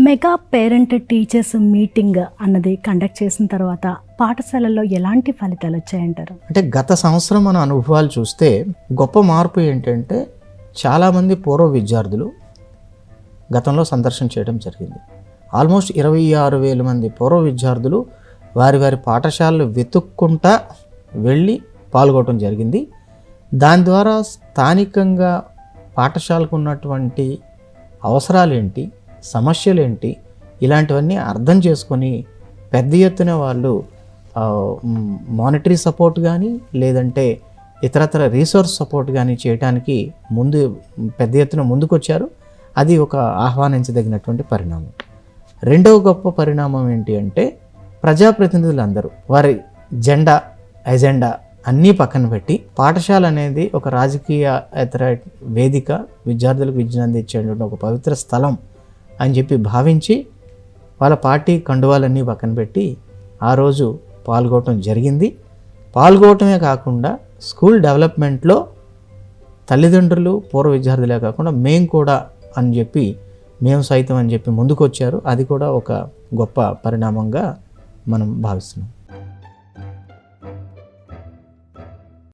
Mega parent teachers meeting అన్నది conduct చేసిన తర్వాత పాఠశాలల్లో ఎలాంటి ఫలితాలు వచ్చాయంటారు? అంటే గత సంవత్సరం మన అనుభవాలు చూస్తే గొప్ప మార్పు ఏంటంటే చాలామంది పూర్వ విద్యార్థులు గతంలో సందర్శన చేయడం జరిగింది. ఆల్మోస్ట్ 26,000 మంది పూర్వ విద్యార్థులు వారి వారి పాఠశాలలు వెతుక్కుంటా వెళ్ళి పాల్గొనడం జరిగింది. దాని ద్వారా స్థానికంగా పాఠశాలకు ఉన్నటువంటి అవసరాలేంటి, సమస్యలేంటి, ఇలాంటివన్నీ అర్థం చేసుకొని పెద్ద ఎత్తున వాళ్ళు మానిటరీ సపోర్ట్ కానీ లేదంటే ఇతరత్ర రీసోర్స్ సపోర్ట్ కానీ చేయడానికి పెద్ద ఎత్తున ముందుకొచ్చారు. అది ఒక ఆహ్వానించదగినటువంటి పరిణామం. రెండవ గొప్ప పరిణామం ఏంటి అంటే ప్రజాప్రతినిధులందరూ వారి ఎజెండా అన్నీ పక్కన పెట్టి పాఠశాల అనేది ఒక రాజకీయేతర వేదిక, విద్యార్థులకు విద్యను అందించేటువంటి ఒక పవిత్ర స్థలం అని చెప్పి భావించి వాళ్ళ పార్టీ కండువాలన్నీ పక్కన పెట్టి ఆ రోజు పాల్గొనడం జరిగింది. పాల్గొనటమే కాకుండా స్కూల్ డెవలప్మెంట్లో తల్లిదండ్రులు పూర్వ విద్యార్థులే కాకుండా మేము సైతం అని చెప్పి ముందుకొచ్చారు. అది కూడా ఒక గొప్ప పరిణామంగా మనం భావిస్తున్నాం.